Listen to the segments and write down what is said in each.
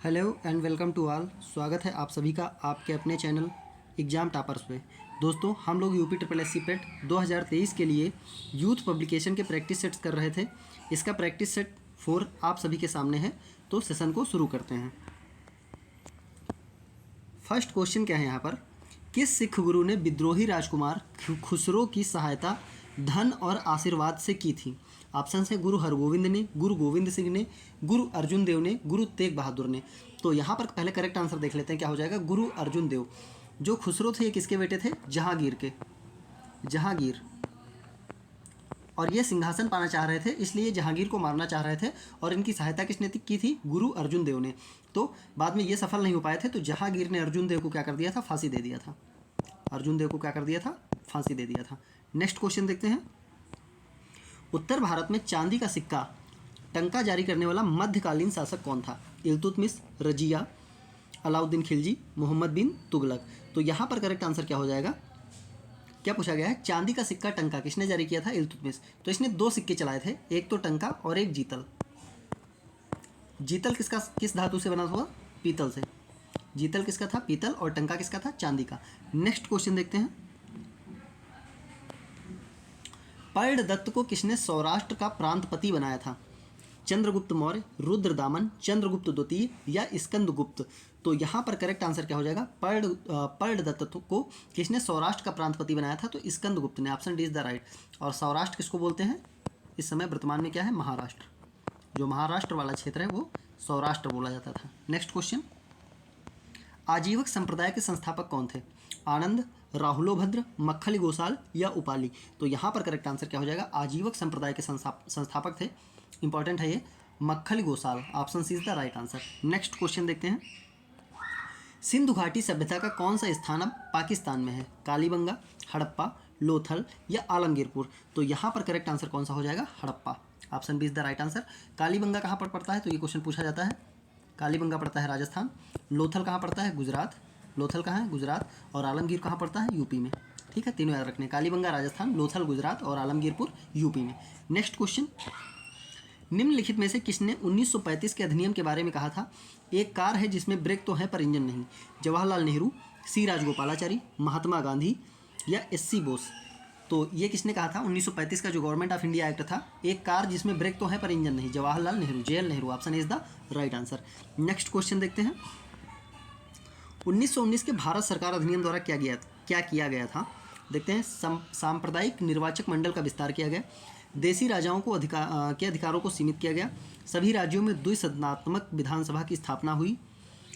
Hello and welcome to all. स्वागत है आप सभी का आपके अपने चैनल एग्ज़ाम टॉपर्स पे। दोस्तों, हम लोग यूपी ट्रिपल एस सी पेट 2023 के लिए यूथ पब्लिकेशन के प्रैक्टिस सेट्स कर रहे थे। इसका प्रैक्टिस सेट 4 आप सभी के सामने है, तो सेशन को शुरू करते हैं। फर्स्ट क्वेश्चन क्या है यहाँ पर, किस सिख गुरु ने विद्रोही राजकुमार खुसरो की सहायता धन और आशीर्वाद से की थी? ऑप्शन है गुरु हरगोविंद ने, गुरु गोविंद सिंह ने, गुरु अर्जुन देव ने, गुरु तेग बहादुर ने। तो यहाँ पर पहले करेक्ट आंसर देख लेते हैं, क्या हो जाएगा? गुरु अर्जुन देव। जो खुसरो थे ये किसके बेटे थे? जहांगीर के। जहांगीर। और ये सिंहासन पाना चाह रहे थे, इसलिए जहांगीर को मारना चाह रहे थे, और इनकी सहायता किसने की थी? गुरु अर्जुन देव ने। तो बाद में ये सफल नहीं हो पाए थे, तो जहांगीर ने अर्जुन देव को क्या कर दिया था? फांसी दे दिया था। अर्जुन देव को क्या कर दिया था? फांसी दे दिया था। नेक्स्ट क्वेश्चन देखते हैं। उत्तर भारत में चांदी का सिक्का टंका जारी करने वाला मध्यकालीन शासक कौन था? इल्तुतमिश, रजिया, अलाउद्दीन खिलजी, मोहम्मद बिन तुगलक। तो यहाँ पर करेक्ट आंसर क्या हो जाएगा? क्या पूछा गया है? चांदी का सिक्का टंका किसने जारी किया था? इल्तुतमिश। तो इसने 2 सिक्के चलाए थे, एक तो टंका और एक जीतल। जीतल किस धातु से बना हुआ? पीतल से। जीतल किसका था? पीतल। और टंका किसका था? चांदी का। नेक्स्ट क्वेश्चन देखते हैं। पर्णदत्त को किसने सौराष्ट्र का प्रांतपति बनाया था? चंद्रगुप्त मौर्य, रुद्रदामन, चंद्रगुप्त द्वितीय या स्कंदगुप्त। तो यहाँ पर करेक्ट आंसर क्या हो जाएगा? पर्णदत्त को किसने सौराष्ट्र का प्रांतपति बनाया था? तो स्कंदगुप्त ने। Option D is the right. और सौराष्ट्र किसको बोलते हैं? इस समय वर्तमान में क्या है? महाराष्ट्र। जो महाराष्ट्र वाला क्षेत्र है वो सौराष्ट्र बोला जाता था। Next question. आजीवक संप्रदाय के संस्थापक कौन थे? आनंद, राहुलोभद्र, मक्खली गोसाल या उपाली। तो यहाँ पर करेक्ट आंसर क्या हो जाएगा? आजीवक संप्रदाय के संस्थापक थे, इंपॉर्टेंट है ये, Makkhali Gosal. Option C is the right answer. Next question देखते हैं। सिंधु घाटी सभ्यता का कौन सा स्थान अब पाकिस्तान में है? कालीबंगा, हड़प्पा, लोथल या आलमगीरपुर। तो यहाँ पर करेक्ट आंसर कौन सा हो जाएगा? Harappa. Option B is the right answer. Kalibangan कहाँ पर पड़ता है? तो ये क्वेश्चन पूछा जाता है। कालीबंगा पड़ता है राजस्थान। लोथल कहाँ पड़ता है? गुजरात। लोथल कहाँ है? गुजरात। और आलमगीर कहाँ पड़ता है? यूपी में। ठीक है, तीनों याद रखने। कालीबंगा राजस्थान, लोथल गुजरात और आलमगीरपुर यूपी में। Next question. निम्नलिखित में से किसने 1935 के अधिनियम के बारे में कहा था? एक कार है जिसमें ब्रेक तो है पर इंजन नहीं। जवाहरलाल नेहरू, सी राजगोपालाचारी, महात्मा गांधी या एस.सी. बोस। तो ये किसने कहा था? 1935 का जो गवर्नमेंट ऑफ इंडिया एक्ट था, एक कार जिसमें ब्रेक तो है पर इंजन नहीं। Jawaharlal Nehru, J L. Nehru. Option is the right answer. Next question देखते हैं। 1919 के भारत सरकार अधिनियम द्वारा क्या किया गया था? देखते हैं। सांप्रदायिक निर्वाचक मंडल का विस्तार किया गया। देसी राजाओं को के अधिकारों को सीमित किया गया। सभी राज्यों में द्विसदनात्मक विधानसभा की स्थापना हुई।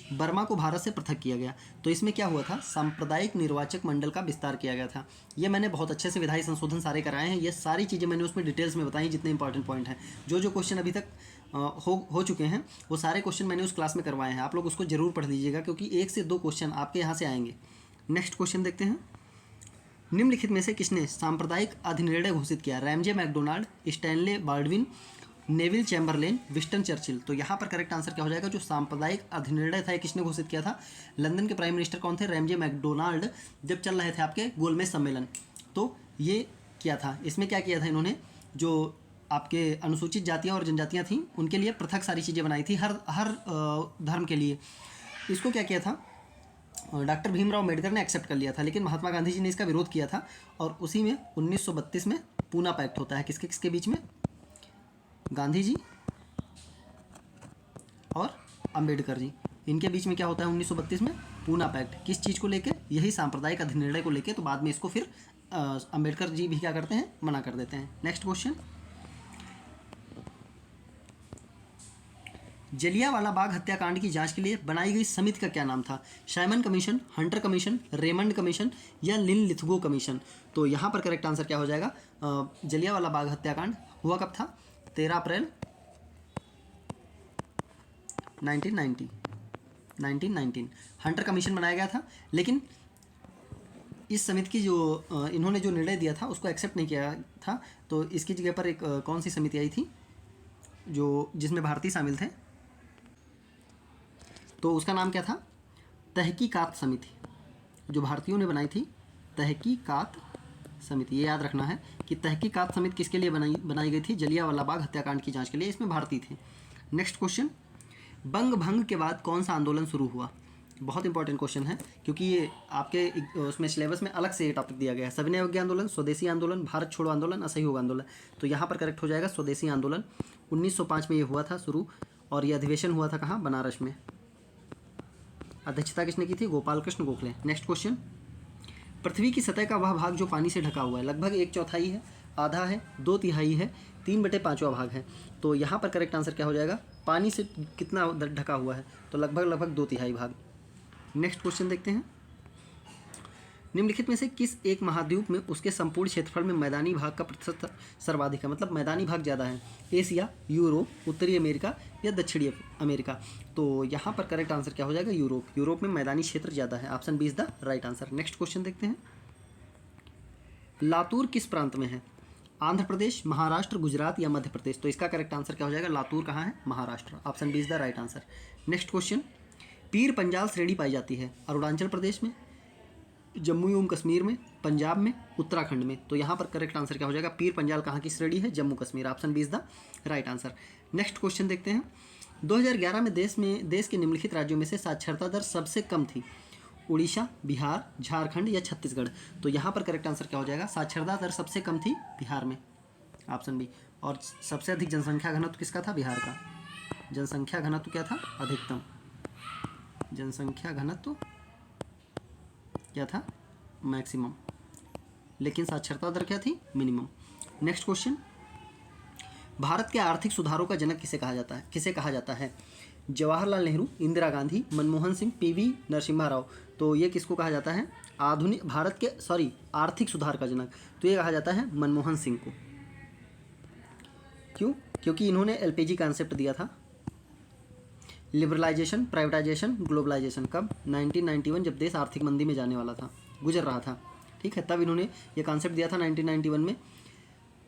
बर्मा को भारत से पृथक किया गया। तो इसमें क्या हुआ था? सांप्रदायिक निर्वाचक मंडल का विस्तार किया गया था। ये मैंने बहुत अच्छे से विधायी संशोधन सारे कराए हैं। ये सारी चीज़ें मैंने उसमें डिटेल्स में बताई, जितने इंपॉर्टेंट पॉइंट हैं। जो क्वेश्चन अभी तक हो चुके हैं वो सारे क्वेश्चन मैंने उस क्लास में करवाए हैं। आप लोग उसको जरूर पढ़ लीजिएगा, क्योंकि 1 से 2 क्वेश्चन आपके यहाँ से आएंगे। नेक्स्ट क्वेश्चन देखते हैं। निम्नलिखित में से किसने सांप्रदायिक अधिनिर्णय घोषित किया? Ramsay MacDonald, Stanley Baldwin, Neville Chamberlain, Winston Churchill. तो यहाँ पर करेक्ट आंसर क्या हो जाएगा? जो सांप्रदायिक अधिनिर्णय था, किसने घोषित किया था? लंदन के प्राइम मिनिस्टर कौन थे? Ramsay MacDonald. जब चल रहे थे आपके गोलमेज सम्मेलन, तो ये किया था। इसमें क्या किया था इन्होंने? जो आपके अनुसूचित जातियाँ और जनजातियाँ थीं, उनके लिए पृथक सारी चीज़ें बनाई थी, हर धर्म के लिए। इसको क्या किया था? डॉक्टर भीमराव अम्बेडकर ने एक्सेप्ट कर लिया था, लेकिन महात्मा गांधी जी ने इसका विरोध किया था। और उसी में 1932 में पूना पैक्ट होता है। किसके किसके बीच में? गांधी जी और अंबेडकर जी, इनके बीच में क्या होता है 1932 में? पूना पैक्ट। किस चीज़ को लेके? यही सांप्रदायिक अधिनिर्णय को लेके। तो बाद में इसको फिर अंबेडकर जी भी क्या करते हैं? मना कर देते हैं। Next question. जलियांवाला बाग हत्याकांड की जांच के लिए बनाई गई समिति का क्या नाम था? Simon commission, Hunter commission, Raymond commission या लिन-लिथगो कमीशन। तो यहाँ पर करेक्ट आंसर क्या हो जाएगा? जलियांवाला बाग हत्याकांड हुआ कब था? 13 अप्रैल 1919। हंटर कमीशन बनाया गया था, लेकिन इस समिति की जो इन्होंने जो निर्णय दिया था उसको एक्सेप्ट नहीं किया था। तो इसकी जगह पर एक कौन सी समिति आई थी जो जिसमें भारतीय शामिल थे? तो उसका नाम क्या था? तहकीकात समिति। जो भारतीयों ने बनाई थी, तहकीकात समिति। ये याद रखना है कि तहकीकात समिति किसके लिए बनाई गई थी? जलियांवाला बाग हत्याकांड की जांच के लिए। इसमें भारतीय थे। Next question. बंग भंग के बाद कौन सा आंदोलन शुरू हुआ? बहुत इंपॉर्टेंट क्वेश्चन है, क्योंकि ये आपके उसमें सिलेबस में अलग से ये टॉपिक दिया गया है। सविनय अवज्ञा आंदोलन, स्वदेशी आंदोलन, भारत छोड़ो आंदोलन, असहयोग आंदोलन। तो यहाँ पर करेक्ट हो जाएगा स्वदेशी आंदोलन। 1905 में ये हुआ था शुरू, और ये अधिवेशन हुआ था कहाँ? बनारस में। अध्यक्षता किसने की थी? गोपाल कृष्ण गोखले। नेक्स्ट क्वेश्चन, पृथ्वी की सतह का वह भाग जो पानी से ढका हुआ है, लगभग 1/4 है, आधा है, 2/3 है, 3/5वां भाग है। तो यहाँ पर करेक्ट आंसर क्या हो जाएगा? पानी से कितना ढका हुआ है? तो लगभग 2/3 भाग। नेक्स्ट क्वेश्चन देखते हैं, निम्नलिखित में से किस एक महाद्वीप में उसके संपूर्ण क्षेत्रफल में मैदानी भाग का प्रतिशत सर्वाधिक है? मतलब मैदानी भाग ज़्यादा है, एशिया, यूरोप, उत्तरी अमेरिका या दक्षिणी अमेरिका? तो यहाँ पर करेक्ट आंसर क्या हो जाएगा? यूरोप। यूरोप में मैदानी क्षेत्र ज़्यादा है। Option B is the right answer. Next question देखते हैं, लातूर किस प्रांत में है? आंध्र प्रदेश, महाराष्ट्र, गुजरात या मध्य प्रदेश? तो इसका करेक्ट आंसर क्या हो जाएगा? लातूर कहाँ है? Maharashtra. Option B is the right answer. Next question, Pir Panjal श्रेणी पाई जाती है अरुणाचल प्रदेश में, जम्मू एवं कश्मीर में, पंजाब में, उत्तराखंड में? तो यहाँ पर करेक्ट आंसर क्या हो जाएगा? पीर पंजाल कहाँ की श्रेणी है? Jammu Kashmir. Option B is the right answer. Next question देखते हैं, 2011 में देश के निम्नलिखित राज्यों में से साक्षरता दर सबसे कम थी? उड़ीसा, बिहार, झारखंड या छत्तीसगढ़? तो यहाँ पर करेक्ट आंसर क्या हो जाएगा? साक्षरता दर सबसे कम थी बिहार में। Option B. और सबसे अधिक जनसंख्या घनत्व किसका था? बिहार का। जनसंख्या घनत्व क्या था? अधिकतम। जनसंख्या घनत्व क्या था? मैक्सिमम। लेकिन साक्षरता दर क्या थी? मिनिमम। नेक्स्ट क्वेश्चन, भारत के आर्थिक सुधारों का जनक किसे कहा जाता है? जवाहरलाल नेहरू, इंदिरा गांधी, मनमोहन सिंह, पीवी नरसिम्हा राव? तो ये किसको कहा जाता है? आर्थिक सुधार का जनक। तो ये कहा जाता है मनमोहन सिंह को। क्यों? क्योंकि इन्होंने एलपीजी कॉन्सेप्ट दिया था। लिबरलाइजेशन, प्राइवेटाइजेशन, ग्लोबलाइजेशन कब? 1991, जब देश आर्थिक मंदी में जाने वाला था, गुजर रहा था। ठीक है, तब इन्होंने ये कॉन्सेप्ट दिया था 1991 में,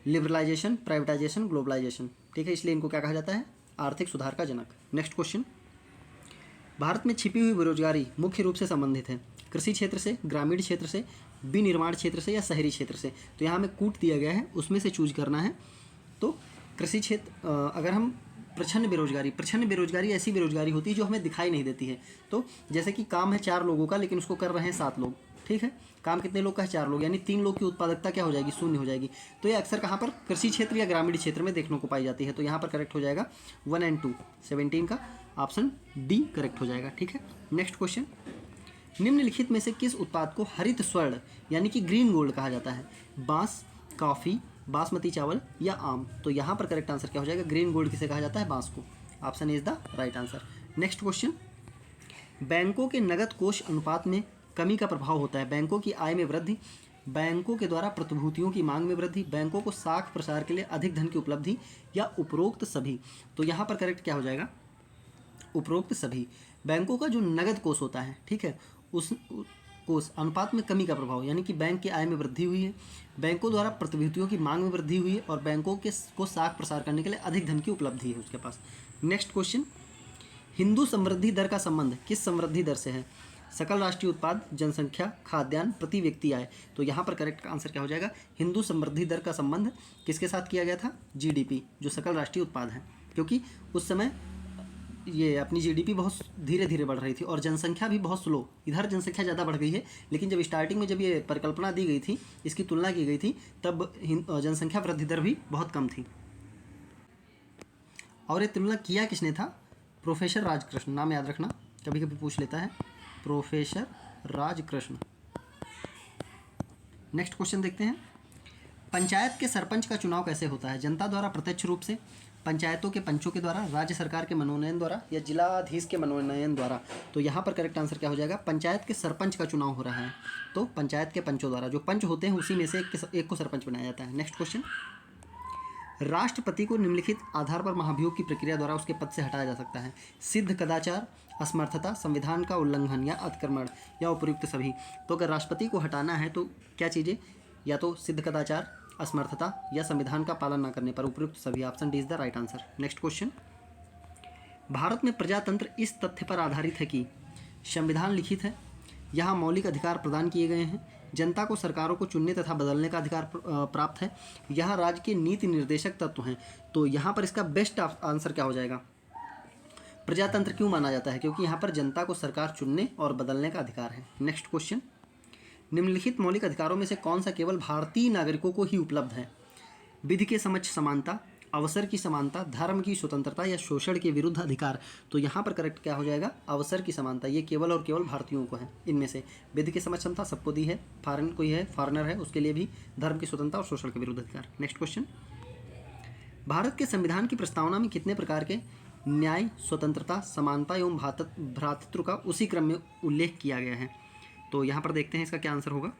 लिबरलाइजेशन, प्राइवेटाइजेशन, ग्लोबलाइजेशन। ठीक है, इसलिए इनको क्या कहा जाता है? आर्थिक सुधार का जनक। नेक्स्ट क्वेश्चन, भारत में छिपी हुई बेरोजगारी मुख्य रूप से संबंधित है कृषि क्षेत्र से, ग्रामीण क्षेत्र से, विनिर्माण क्षेत्र से या शहरी क्षेत्र से? तो यहाँ में कूट दिया गया है, उसमें से चूज करना है। तो कृषि क्षेत्र, अगर हम प्रच्छन्न बेरोजगारी ऐसी बेरोजगारी होती है जो हमें दिखाई नहीं देती है। तो जैसे कि काम है 4 लोगों का, लेकिन उसको कर रहे हैं 7 लोग। ठीक है, काम कितने लोग का है? 4 लोग, यानी 3 लोग की उत्पादकता क्या हो जाएगी? शून्य हो जाएगी। तो ये अक्सर कहाँ पर? कृषि क्षेत्र या ग्रामीण क्षेत्र में देखने को पाई जाती है। तो यहाँ पर करेक्ट हो जाएगा 1 और 2, 17 का ऑप्शन डी करेक्ट हो जाएगा। ठीक है, नेक्स्ट क्वेश्चन, निम्नलिखित में से किस उत्पाद को हरित स्वर्ण यानी कि ग्रीन गोल्ड कहा जाता है? बांस, कॉफ़ी, बासमती चावल या आम? तो यहाँ पर करेक्ट आंसर क्या हो जाएगा? ग्रीन गोल्ड किसे कहा जाता है? बांस को। Option is the right answer. Next question, बैंकों के नगद कोष अनुपात में कमी का प्रभाव होता है? बैंकों की आय में वृद्धि, बैंकों के द्वारा प्रतिभूतियों की मांग में वृद्धि, बैंकों को साख प्रसार के लिए अधिक धन की उपलब्धि या उपरोक्त सभी? तो यहाँ पर करेक्ट क्या हो जाएगा? उपरोक्त सभी। बैंकों का जो नगद कोष होता है, ठीक है, उस कोष अनुपात में कमी का प्रभाव, यानी कि बैंक की आय में वृद्धि हुई है, बैंकों द्वारा प्रतिभूतियों की मांग में वृद्धि हुई है, और बैंकों को साख प्रसार करने के लिए अधिक धन की उपलब्धि है उसके पास। नेक्स्ट क्वेश्चन, हिंदू समृद्धि दर का संबंध किस समृद्धि दर से है? सकल राष्ट्रीय उत्पाद, जनसंख्या, खाद्यान्न, प्रति व्यक्ति आय? तो यहाँ पर करेक्ट आंसर क्या हो जाएगा? हिंदू समृद्धि दर का संबंध किसके साथ किया गया था? जीडीपी, जो सकल राष्ट्रीय उत्पाद है, क्योंकि उस समय ये अपनी जीडीपी बहुत धीरे धीरे बढ़ रही थी और जनसंख्या भी बहुत स्लो। इधर जनसंख्या ज़्यादा बढ़ गई है, लेकिन जब स्टार्टिंग में जब ये परिकल्पना दी गई थी, इसकी तुलना की गई थी, तब जनसंख्या वृद्धि दर भी बहुत कम थी। और ये तुलना किया किसने था? प्रोफेसर राजकृष्ण, नाम याद रखना, कभी कभी पूछ लेता है, प्रोफेसर राजकृष्ण। नेक्स्ट क्वेश्चन देखते हैं, पंचायत के सरपंच का चुनाव कैसे होता है? जनता द्वारा प्रत्यक्ष रूप से, पंचायतों के पंचों के द्वारा, राज्य सरकार के मनोनयन द्वारा या जिलाधीश के मनोनयन द्वारा? तो यहाँ पर करेक्ट आंसर क्या हो जाएगा? पंचायत के सरपंच का चुनाव हो रहा है, तो पंचायत के पंचों द्वारा, जो पंच होते हैं उसी में से एक को सरपंच बनाया जाता है। नेक्स्ट क्वेश्चन, राष्ट्रपति को निम्नलिखित आधार पर महाभियोग की प्रक्रिया द्वारा उसके पद से हटाया जा सकता है? सिद्ध कदाचार, असमर्थता, संविधान का उल्लंघन या अतिक्रमण या उपयुक्त सभी? तो अगर राष्ट्रपति को हटाना है तो क्या चीज़ें? या तो सिद्ध कदाचार, असमर्थता या संविधान का पालन न करने पर, उपयुक्त सभी। Option D is the right answer. Next question, Bharat में प्रजातंत्र इस तथ्य पर आधारित है कि संविधान लिखित है, यहाँ मौलिक अधिकार प्रदान किए गए हैं, जनता को सरकारों को चुनने तथा बदलने का अधिकार प्राप्त है, यहाँ राज्य के नीति निर्देशक तत्व हैं। तो यहाँ पर इसका बेस्ट आंसर क्या हो जाएगा? प्रजातंत्र क्यों माना जाता है? क्योंकि यहाँ पर जनता को सरकार चुनने और बदलने का अधिकार है। नेक्स्ट क्वेश्चन, निम्नलिखित मौलिक अधिकारों में से कौन सा केवल भारतीय नागरिकों को ही उपलब्ध है? विधि के समक्ष समानता, अवसर की समानता, धर्म की स्वतंत्रता या शोषण के विरुद्ध अधिकार। तो यहाँ पर करेक्ट क्या हो जाएगा? अवसर की समानता। ये केवल और केवल भारतीयों को है। इनमें से विधि के समक्ष समता सबको दी है, फॉरेन कोई है, फॉरेनर है, उसके लिए भी धर्म की स्वतंत्रता और शोषण के विरुद्ध अधिकार। नेक्स्ट क्वेश्चन, भारत के संविधान की प्रस्तावना में कितने प्रकार के न्याय, स्वतंत्रता, समानता एवं भ्रातृत्व का उसी क्रम में उल्लेख किया गया है? तो यहाँ पर देखते हैं इसका क्या आंसर होगा।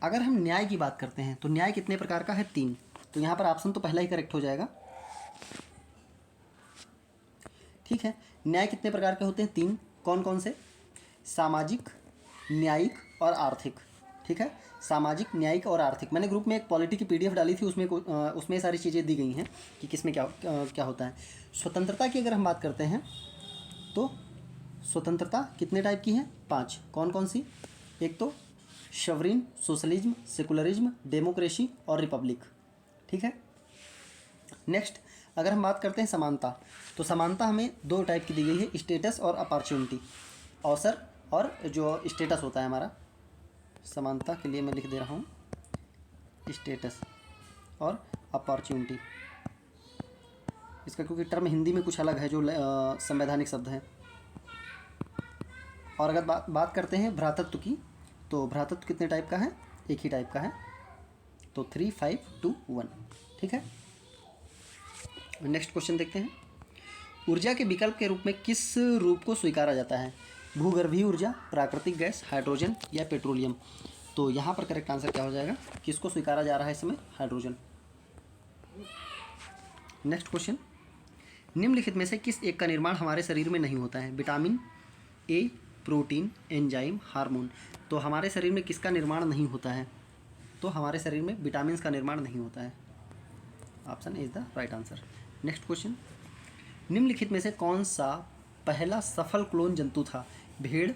अगर हम न्याय की बात करते हैं तो न्याय कितने प्रकार का है? 3। तो यहाँ पर ऑप्शन तो पहला ही करेक्ट हो जाएगा। ठीक है, न्याय कितने प्रकार के होते हैं? 3। कौन कौन से? सामाजिक, न्यायिक और आर्थिक। ठीक है, सामाजिक, न्यायिक और आर्थिक। मैंने ग्रुप में एक पॉलिटी की PDF डाली थी, उसमें सारी चीज़ें दी गई हैं कि किसमें क्या होता है। स्वतंत्रता की अगर हम बात करते हैं तो स्वतंत्रता कितने टाइप की है? 5। कौन कौन सी? एक तो सॉवरेन, सोशलिज्म, सेकुलरिज्म, डेमोक्रेसी और रिपब्लिक। ठीक है, नेक्स्ट अगर हम बात करते हैं समानता, तो समानता हमें 2 टाइप की दी गई है, स्टेटस और अपॉर्चुनिटी। अवसर और जो स्टेटस होता है हमारा, समानता के लिए मैं लिख दे रहा हूँ स्टेटस और अपॉर्चुनिटी। इसका क्योंकि टर्म हिंदी में कुछ अलग है जो संवैधानिक शब्द है। और अगर बात करते हैं भ्रातृत्व की, तो भ्रातृत्व कितने टाइप का है? एक ही टाइप का है, तो 3, 5, 2, 1। ठीक है, नेक्स्ट क्वेश्चन देखते हैं। ऊर्जा के विकल्प के रूप में किस रूप को स्वीकारा जाता है? भूगर्भीय ऊर्जा, प्राकृतिक गैस, हाइड्रोजन या पेट्रोलियम। तो यहाँ पर करेक्ट आंसर क्या हो जाएगा? किसको स्वीकारा जा रहा है इसमें? हाइड्रोजन। नेक्स्ट क्वेश्चन, निम्नलिखित में से किस एक का निर्माण हमारे शरीर में नहीं होता है? Vitamin A, protein, enzyme, hormone. तो हमारे शरीर में किसका निर्माण नहीं होता है? तो हमारे शरीर में विटामिन का निर्माण नहीं होता है। Option is the right answer. Next question, निम्नलिखित में से कौन सा पहला सफल क्लोन जंतु था? भेड़,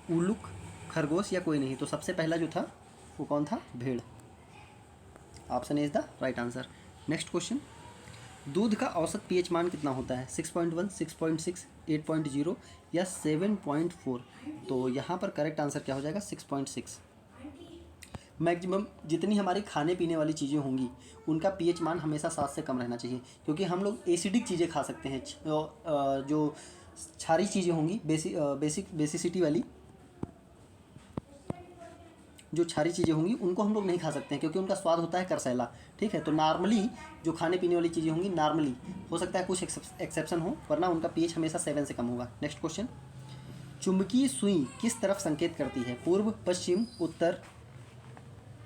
उल्लुक, खरगोश या कोई नहीं। तो सबसे पहला जो था वो कौन था? भेड़। Option is the right answer. Next question, दूध का औसत pH मान कितना होता है? 6.1, 6.6, 8.0 या 7.4। तो यहाँ पर करेक्ट आंसर क्या हो जाएगा? 6.6। मैक्सिमम जितनी हमारी खाने पीने वाली चीज़ें होंगी उनका pH मान हमेशा 7 से कम रहना चाहिए, क्योंकि हम लोग एसिडिक चीज़ें खा सकते हैं। जो क्षारी चीज़ें होंगी, बेसिसिटी वाली जो क्षारी चीज़ें होंगी उनको हम लोग नहीं खा सकते हैं, क्योंकि उनका स्वाद होता है करसैला। ठीक है, तो नॉर्मली जो खाने पीने वाली चीज़ें होंगी, नॉर्मली हो सकता है कुछ एक्सेप्शन हो, वरना उनका pH हमेशा 7 से कम होगा। नेक्स्ट क्वेश्चन, चुंबकीय सुई किस तरफ संकेत करती है? पूर्व, पश्चिम, उत्तर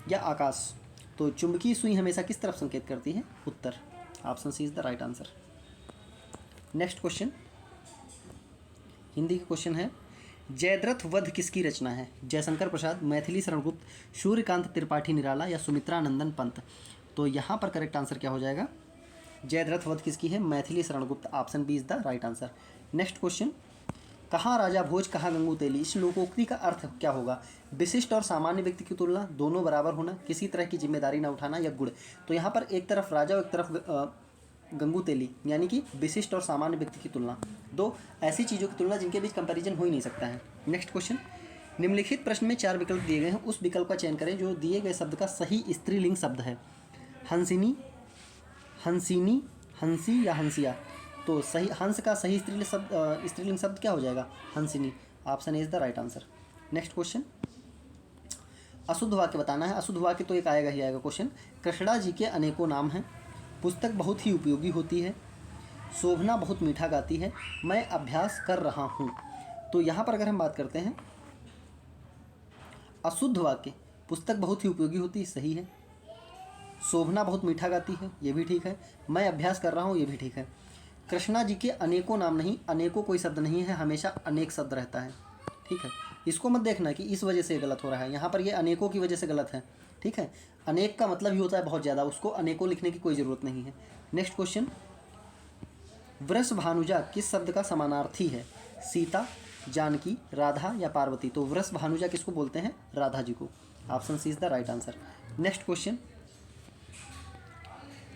या आकाश। तो चुंबकीय सुई हमेशा किस तरफ संकेत करती है? उत्तर। Option C is the right answer. Next question, Hindi का क्वेश्चन है, जयद्रथ वध किसकी रचना है? जयशंकर प्रसाद, मैथिली शरण गुप्त, सूर्यकांत त्रिपाठी निराला या सुमित्रा नंदन पंत। तो यहाँ पर करेक्ट आंसर क्या हो जाएगा? जयद्रथ वध किसकी है? Maithili Sharan Gupt. Option B is the right answer. Next question, कहाँ राजा भोज, कहाँ गंगू तेली। इस लोकोक्ति का अर्थ क्या होगा? विशिष्ट और सामान्य व्यक्ति की तुलना, दोनों बराबर होना, किसी तरह की जिम्मेदारी न उठाना या गुण। तो यहाँ पर एक तरफ राजा और एक तरफ गंगू तेली, यानी कि विशिष्ट और सामान्य व्यक्ति की तुलना, 2 ऐसी चीज़ों की तुलना जिनके बीच कंपैरिजन हो ही नहीं सकता है। नेक्स्ट क्वेश्चन, निम्नलिखित प्रश्न में 4 विकल्प दिए गए हैं, उस विकल्प का चयन करें जो दिए गए शब्द का सही स्त्रीलिंग शब्द है। हंसिनी, हंसिनी, हंसी या हंसिया। तो सही हंस का सही स्त्रीलिंग शब्द क्या हो जाएगा? हंसिनी। Option is the right answer. Next question, अशुद्ध वाक्य बताना है। अशुद्ध वाक्य तो एक आएगा ही आएगा क्वेश्चन। कृष्णा जी के अनेकों नाम हैं, पुस्तक बहुत ही उपयोगी होती है, शोभना बहुत मीठा गाती है, मैं अभ्यास कर रहा हूँ। तो यहाँ पर अगर हम बात करते हैं अशुद्ध वाक्य, पुस्तक बहुत ही उपयोगी होती है, सही है, शोभना बहुत मीठा गाती है, ये भी ठीक है, मैं अभ्यास कर रहा हूँ, ये भी ठीक है। कृष्णा जी के अनेकों नाम नहीं, अनेकों कोई शब्द नहीं है, हमेशा अनेक शब्द रहता है। ठीक है, इसको मत देखना कि इस वजह से गलत हो रहा है, यहाँ पर ये अनेकों की वजह से गलत है। ठीक है, अनेक का मतलब ही होता है बहुत ज़्यादा, उसको अनेकों लिखने की कोई ज़रूरत नहीं है। नेक्स्ट क्वेश्चन, वृषभानुजा किस शब्द का समानार्थी है? सीता, जानकी, राधा या पार्वती। तो वृषभानुजा किसको बोलते हैं? राधा जी को। Option C is the right answer. Next question,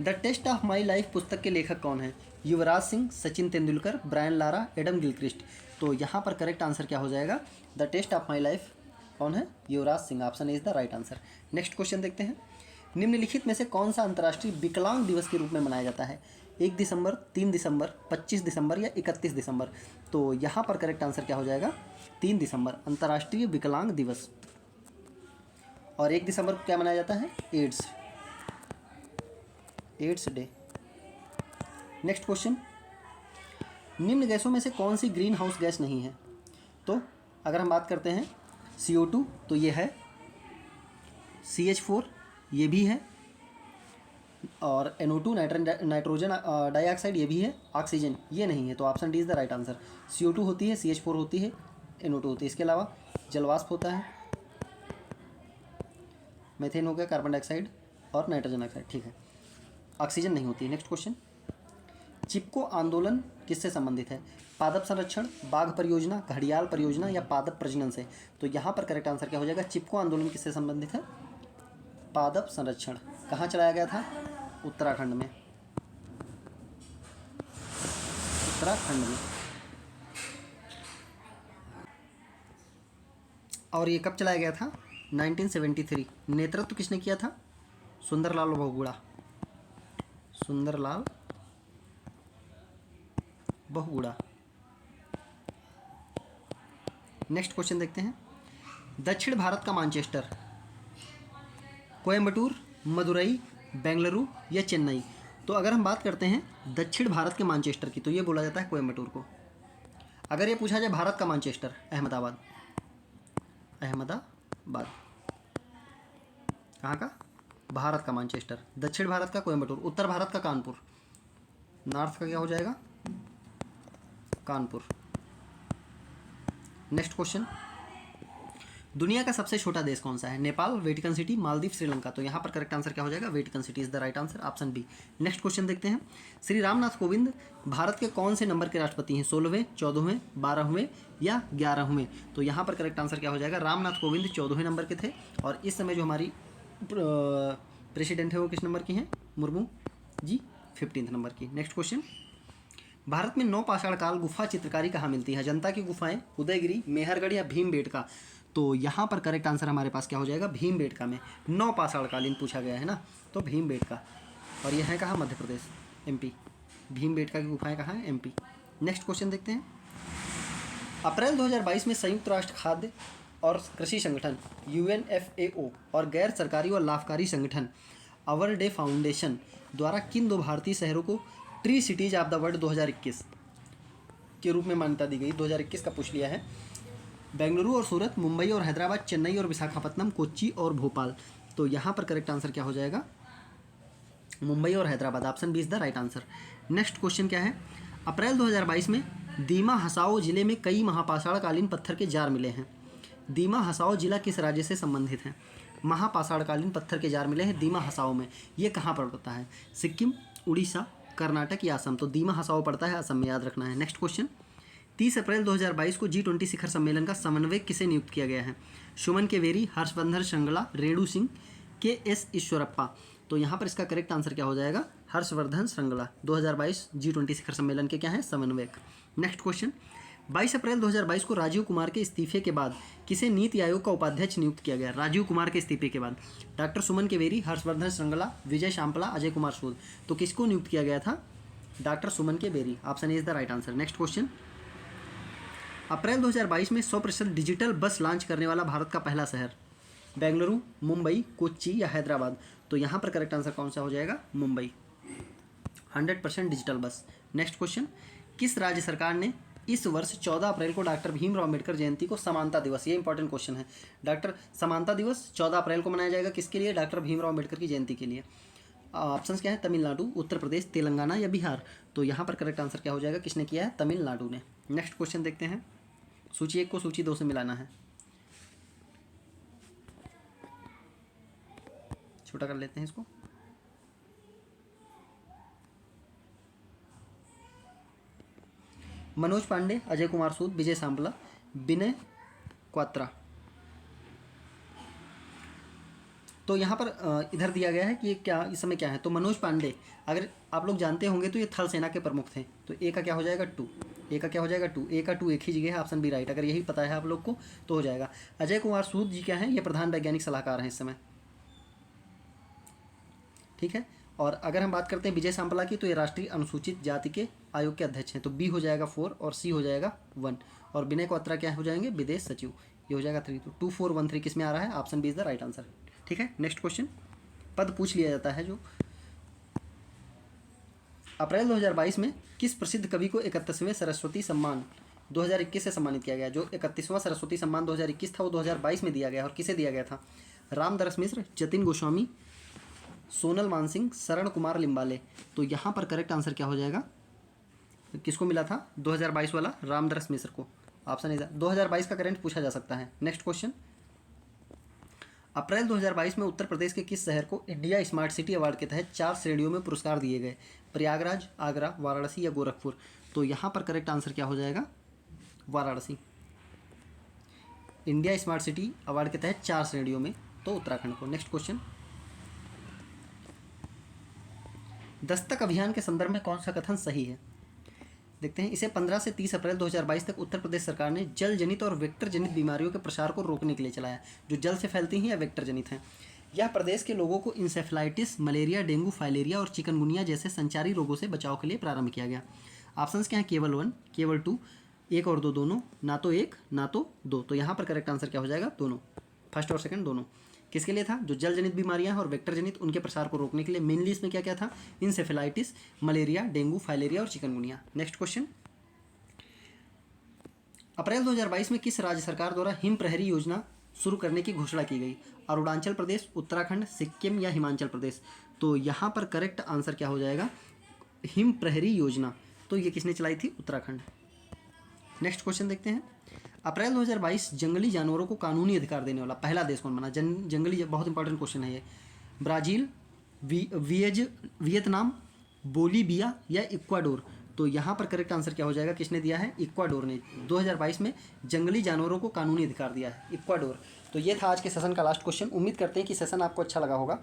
the test of my life पुस्तक के लेखक कौन है? Yuvraj Singh, Sachin Tendulkar, Brian Lara, Adam Gilchrist. तो यहाँ पर करेक्ट आंसर क्या हो जाएगा? The test of my life कौन है? Yuvraj Singh. Option is the right answer. Next question देखते हैं। निम्नलिखित में से कौन सा अंतर्राष्ट्रीय विकलांग दिवस के रूप में मनाया जाता है? 1 दिसंबर, 3 दिसंबर, 25 दिसंबर या 31 दिसंबर? तो यहाँ पर करेक्ट आंसर क्या हो जाएगा? 3 दिसंबर, अंतर्राष्ट्रीय विकलांग दिवस। और 1 दिसंबर को क्या मनाया जाता है? Ads day. नेक्स्ट क्वेश्चन, निम्न गैसों में से कौन सी ग्रीन हाउस गैस नहीं है? तो अगर हम बात करते हैं CO2 तो ये है, CH4 ये भी है, और NO2 नाइट्रोजन डाइऑक्साइड ये भी है, ऑक्सीजन ये नहीं है। तो option D is the right answer. CO2 होती है, CH4 होती है, NO2 होती है। इसके अलावा जलवाष्प होता है, मीथेन हो गया, कार्बन डाइऑक्साइड और नाइट्रोजन ऑक्साइड, ठीक है। ऑक्सीजन नहीं होती है। नेक्स्ट क्वेश्चन, चिपको आंदोलन किससे संबंधित है? पादप संरक्षण, बाघ परियोजना, घड़ियाल परियोजना या पादप प्रजनन से? तो यहाँ पर करेक्ट आंसर क्या हो जाएगा? चिपको आंदोलन किससे संबंधित है? पादप संरक्षण। कहाँ चलाया गया था? उत्तराखंड में। उत्तराखंड में। और ये कब चलाया गया था? 1973। नेतृत्व किसने किया था? सुंदरलाल बहुगुणा। सुंदरलाल बहुगुणा। नेक्स्ट क्वेश्चन देखते हैं। दक्षिण भारत का मैनचेस्टर, कोयम्बटूर, मदुरई, बेंगलुरु या चेन्नई? तो अगर हम बात करते हैं दक्षिण भारत के मैनचेस्टर की, तो ये बोला जाता है कोयम्बटूर को। अगर ये पूछा जाए भारत का मैनचेस्टर, अहमदाबाद। अहमदाबाद कहाँ का? भारत का मैनचेस्टर। दक्षिण भारत का कोयम्बटूर, उत्तर भारत का कानपुर, नॉर्थ का क्या हो जाएगा? कानपुर। नेक्स्ट क्वेश्चन, दुनिया का सबसे छोटा देश कौन सा है? Nepal, Vatican City, Maldives, Sri Lanka? तो यहाँ पर करेक्ट आंसर क्या हो जाएगा? Vatican City is the right answer. Option B. Next question देखते हैं। श्री रामनाथ कोविंद भारत के कौन से नंबर के राष्ट्रपति हैं? 16वें, 14वें, 12वें या 11वें? तो यहाँ पर करेक्ट आंसर क्या हो जाएगा? रामनाथ कोविंद 14वें नंबर के थे, और इस समय जो हमारी प्रेसिडेंट है वो किस नंबर की हैं? मुर्मू जी 15 नंबर की। नेक्स्ट क्वेश्चन, भारत में 9 पाषाण काल गुफा चित्रकारी कहाँ मिलती है? अजंता की गुफाएं, उदयगिरी, मेहरगढ़ या भीमबेटका? तो यहाँ पर करेक्ट आंसर हमारे पास क्या हो जाएगा? भीमबेटका में। 9 पाषाण कालीन पूछा गया है ना, तो भीमबेटका। और यह है कहाँ? मध्य प्रदेश, MP। भीमबेटका की गुफाएं कहाँ हैं? MP। नेक्स्ट क्वेश्चन देखते हैं। अप्रैल 2022 में संयुक्त राष्ट्र खाद्य और कृषि संगठन UNFAO और गैर सरकारी और लाभकारी संगठन आवर डे फाउंडेशन द्वारा किन 2 भारतीय शहरों को tree cities of the world 2021 के रूप में मान्यता दी गई? 2021 का पूछ लिया है। बेंगलुरु और सूरत, मुंबई और हैदराबाद, चेन्नई और विशाखापत्तनम, कोच्चि और भोपाल? तो यहाँ पर करेक्ट आंसर क्या हो जाएगा? मुंबई और Hyderabad. Option B is the right answer. Next question क्या है? अप्रैल 2022 में दीमा हसाओ जिले में कई महापाषाणकालीन पत्थर के जार मिले हैं। दीमा हसाओ जिला किस राज्य से संबंधित है? महापाषाणकालीन पत्थर के जार मिले हैं दीमा हसाओ में। ये कहाँ पर पड़ता है? सिक्किम, उड़ीसा, कर्नाटक या असम? तो दीमा हसाओ पड़ता है असम में, याद रखना है। नेक्स्ट क्वेश्चन, 30 अप्रैल 2022 को G20 शिखर सम्मेलन का समन्वयक किसे नियुक्त किया गया है? सुमन केवेरी, हर्षवर्धन श्रृंगला, रेणु सिंह, KS ईश्वरप्पा? तो यहाँ पर इसका करेक्ट आंसर क्या हो जाएगा? हर्षवर्धन श्रृंगला। 2022 G20 शिखर सम्मेलन के क्या है? समन्वयक। नेक्स्ट क्वेश्चन, 22 अप्रैल 2022 को राजीव कुमार के इस्तीफे के बाद किसे नीति आयोग का उपाध्यक्ष नियुक्त किया गया? राजीव कुमार के इस्तीफे के बाद डॉक्टर सुमन केवेरी, हर्षवर्धन श्रृंगला, विजय शांपला, अजय कुमार सूद? तो किसको नियुक्त किया गया था? Doctor Suman Keveri. Option is the right answer. Next question, April 2022 में 100% डिजिटल बस लॉन्च करने वाला भारत का पहला शहर? बेंगलुरु, मुंबई, कोच्चि या हैदराबाद? तो यहाँ पर करेक्ट आंसर कौन सा हो जाएगा? Mumbai. 100% digital bus. Next question, किस राज्य सरकार ने इस वर्ष 14 अप्रैल को डॉक्टर भीमराव अम्बेडकर जयंती को समानता दिवस, ये इंपॉर्टेंट क्वेश्चन है, डॉक्टर समानता दिवस 14 अप्रैल को मनाया जाएगा किसके लिए? डॉक्टर भीमराव अम्बेडकर की जयंती के लिए। ऑप्शंस क्या है? तमिलनाडु, उत्तर प्रदेश, तेलंगाना या बिहार? तो यहाँ पर करेक्ट आंसर क्या हो जाएगा? किसने किया है? तमिलनाडु ने। नेक्स्ट क्वेश्चन देखते हैं। सूची 1 को सूची 2 से मिलाना है। छोटा कर लेते हैं इसको। मनोज पांडे, अजय कुमार सूद, विजय सांपला, विनय क्वात्रा। तो यहाँ पर इधर दिया गया है कि ये क्या इस समय क्या है, तो मनोज पांडे, अगर आप लोग जानते होंगे तो ये थल सेना के प्रमुख थे। तो ए का क्या हो जाएगा 2, ए का क्या हो जाएगा 2, ए का 2 एक ही जगह है, ऑप्शन बी राइट। अगर यही पता है आप लोग को तो हो जाएगा। अजय कुमार सूद जी क्या हैं, ये प्रधान वैज्ञानिक सलाहकार हैं इस समय, ठीक है। और अगर हम बात करते हैं विजय सांपला की, तो ये राष्ट्रीय अनुसूचित जाति के आयोग के अध्यक्ष हैं। तो बी हो जाएगा 4 और सी हो जाएगा 1। और विनय क्वात्रा क्या हो जाएंगे, विदेश सचिव, ये हो जाएगा 3। तो 2 4 1 3 किस में आ रहा है, option B is the right answer, ठीक है। नेक्स्ट क्वेश्चन, पद पूछ लिया जाता है जो अप्रैल 2022 में किस प्रसिद्ध कवि को 31वें सरस्वती सम्मान 2021 से सम्मानित किया गया। जो 31वां सरस्वती सम्मान 2021 था वो 2022 में दिया गया, और किसे दिया गया था, रामदरस मिश्र, जतिन गोस्वामी, सोनल मानसिंह, शरण कुमार लिम्बाले। तो यहाँ पर करेक्ट आंसर क्या हो जाएगा, किसको मिला था 2022 वाला, रामदरस मिश्र को। ऑप्शन इज 2022 का करंट पूछा जा सकता है। नेक्स्ट क्वेश्चन, अप्रैल 2022 में उत्तर प्रदेश के किस शहर को इंडिया स्मार्ट सिटी अवार्ड के तहत 4 श्रेणियों में पुरस्कार दिए गए, प्रयागराज, आगरा, वाराणसी या गोरखपुर। तो यहाँ पर करेक्ट आंसर क्या हो जाएगा, Varanasi. India smart city award के तहत 4 श्रेणियों में, तो उत्तराखंड को। नेक्स्ट क्वेश्चन, दस्तक अभियान के संदर्भ में कौन सा कथन सही है, देखते हैं। इसे 15 से 30 अप्रैल 2022 तक उत्तर प्रदेश सरकार ने जल जनित और वेक्टर जनित बीमारियों के प्रसार को रोकने के लिए चलाया, जो जल से फैलती हैं या वेक्टर जनित हैं। यह प्रदेश के लोगों को इंसेफ्लाइटिस, मलेरिया, डेंगू, फाइलेरिया और चिकनगुनिया जैसे संचारी रोगों से बचाव के लिए प्रारंभ किया गया। ऑप्शंस क्या हैं, केवल 1, केवल 2, 1 और 2 दोनों, ना तो 1 ना तो 2। तो यहाँ पर करेक्ट आंसर क्या हो जाएगा, दोनों, फर्स्ट और सेकंड दोनों। किसके लिए था, जो जल जनित बीमारियां हैं और वेक्टर जनित उनके प्रसार को रोकने के लिए। मेनली इसमें क्या क्या था, इंसेफेलाइटिस, मलेरिया, डेंगू, फाइलेरिया और चिकनगुनिया। नेक्स्ट क्वेश्चन, अप्रैल 2022 में किस राज्य सरकार द्वारा हिम प्रहरी योजना शुरू करने की घोषणा की गई, अरुणाचल प्रदेश, उत्तराखंड, सिक्किम या हिमाचल प्रदेश। तो यहाँ पर करेक्ट आंसर क्या हो जाएगा, हिम प्रहरी योजना। तो ये किसने चलाई थी, उत्तराखंड। नेक्स्ट क्वेश्चन देखते हैं, अप्रैल 2022 जंगली जानवरों को कानूनी अधिकार देने वाला पहला देश कौन बना। जंगली, बहुत इंपॉर्टेंट क्वेश्चन है ये। ब्राज़ील, वियतनाम, बोलीविया या इक्वाडोर। तो यहाँ पर करेक्ट आंसर क्या हो जाएगा, किसने दिया है, इक्वाडोर ने 2022 में जंगली जानवरों को कानूनी अधिकार दिया है, इक्वाडोर। तो ये था आज के सेशन का लास्ट क्वेश्चन। उम्मीद करते हैं कि सेशन आपको अच्छा लगा होगा।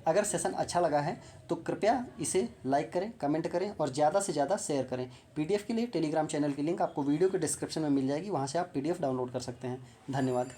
अगर सेशन अच्छा लगा है तो कृपया इसे लाइक करें, कमेंट करें और ज़्यादा से ज़्यादा शेयर करें। पीडीएफ के लिए टेलीग्राम चैनल की लिंक आपको वीडियो के डिस्क्रिप्शन में मिल जाएगी, वहाँ से आप पीडीएफ डाउनलोड कर सकते हैं। धन्यवाद।